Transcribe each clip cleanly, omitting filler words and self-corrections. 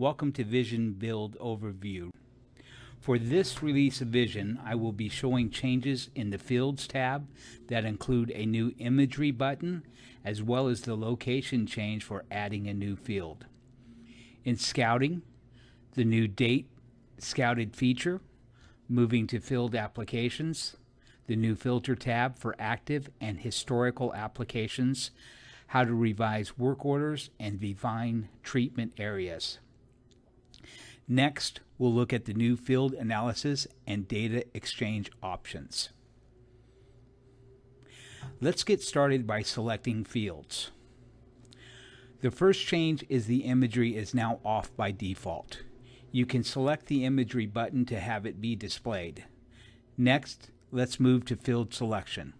Welcome to Vision Build Overview. For this release of Vision, I will be showing changes in the Fields tab that include a new Imagery button, as well as the location change for adding a new field. In Scouting, the new Date Scouted feature, moving to Field Applications, the new Filter tab for active and historical applications, how to revise work orders, and define treatment areas. Next, we'll look at the new field analysis and data exchange options. Let's get started by selecting fields. The first change is the imagery is now off by default. You can select the imagery button to have it be displayed. Next, let's move to field selection.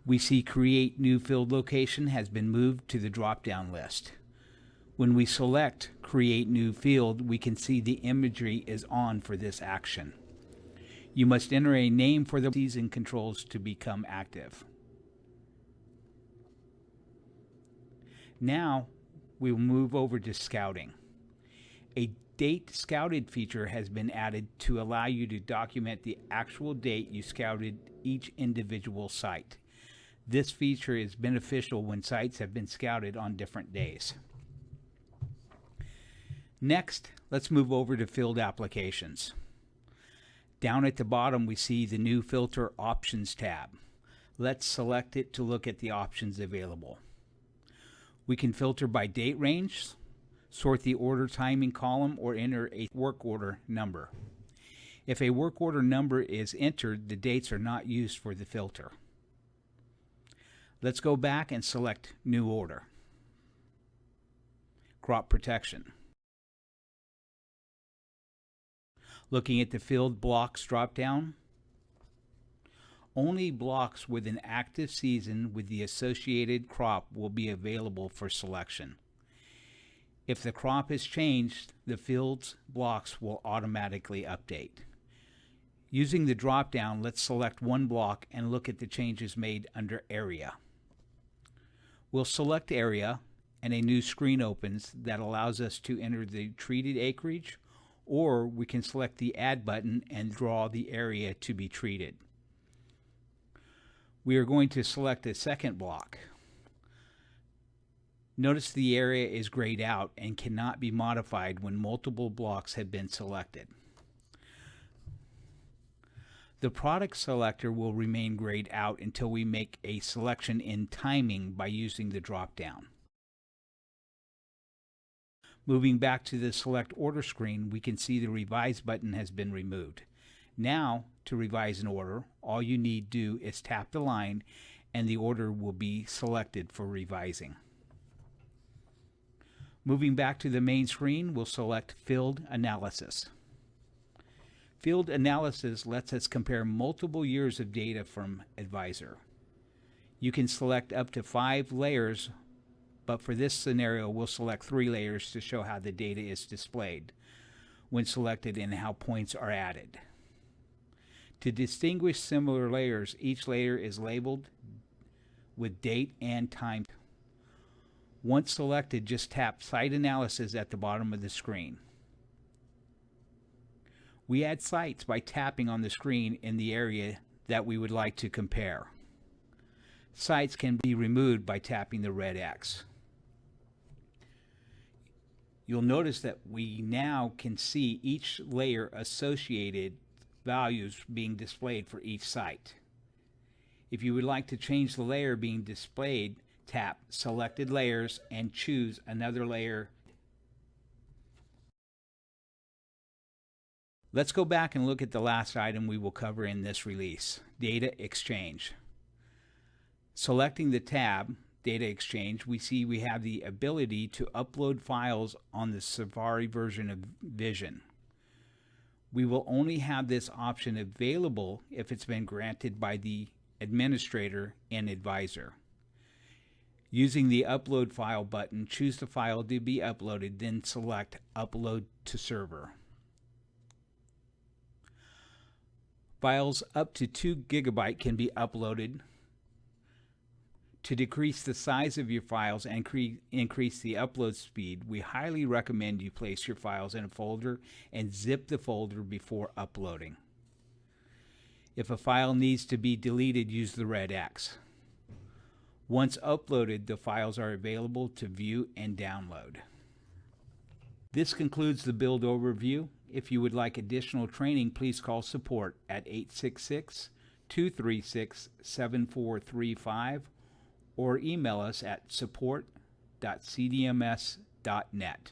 We see Create New Field Location has been moved to the drop-down list. When we select Create New Field, we can see the imagery is on for this action. You must enter a name for the season controls to become active. Now, we will move over to Scouting. A Date Scouted feature has been added to allow you to document the actual date you scouted each individual site. This feature is beneficial when sites have been scouted on different days. Next, let's move over to Field Applications. Down at the bottom, we see the new Filter Options tab. Let's select it to look at the options available. We can filter by date range, sort the order timing column, or enter a work order number. If a work order number is entered, the dates are not used for the filter. Let's go back and select New Order. Crop Protection. Looking at the Field Blocks drop-down, only blocks with an active season with the associated crop will be available for selection. If the crop is changed, the field's blocks will automatically update. Using the drop-down, let's select one block and look at the changes made under Area. We'll select Area, and a new screen opens that allows us to enter the treated acreage, or we can select the Add button and draw the area to be treated. We are going to select a second block. Notice the area is grayed out and cannot be modified when multiple blocks have been selected. The product selector will remain grayed out until we make a selection in timing by using the drop-down. Moving back to the Select Order screen, we can see the Revise button has been removed. Now, to revise an order, all you need to do is tap the line and the order will be selected for revising. Moving back to the main screen, we'll select Field Analysis. Field Analysis lets us compare multiple years of data from Advisor. You can select up to 5 layers, but for this scenario, we'll select 3 layers to show how the data is displayed when selected and how points are added. To distinguish similar layers, each layer is labeled with date and time. Once selected, just tap Site Analysis at the bottom of the screen. We add sites by tapping on the screen in the area that we would like to compare. Sites can be removed by tapping the red X. You'll notice that we now can see each layer associated values being displayed for each site. If you would like to change the layer being displayed, tap Selected Layers and choose another layer. Let's go back and look at the last item we will cover in this release, Data Exchange. Selecting the tab, Data Exchange, we see we have the ability to upload files on the Safari version of Vision. We will only have this option available if it's been granted by the administrator and advisor. Using the Upload File button, choose the file to be uploaded, then select Upload to Server. Files up to 2 GB can be uploaded To decrease the size of your files and increase the upload speed, we highly recommend you place your files in a folder and zip the folder before uploading. If a file needs to be deleted, use the red X. Once uploaded, the files are available to view and download. This concludes the build overview. If you would like additional training, please call support at 866-236-7435 or email us at support.cdms.net.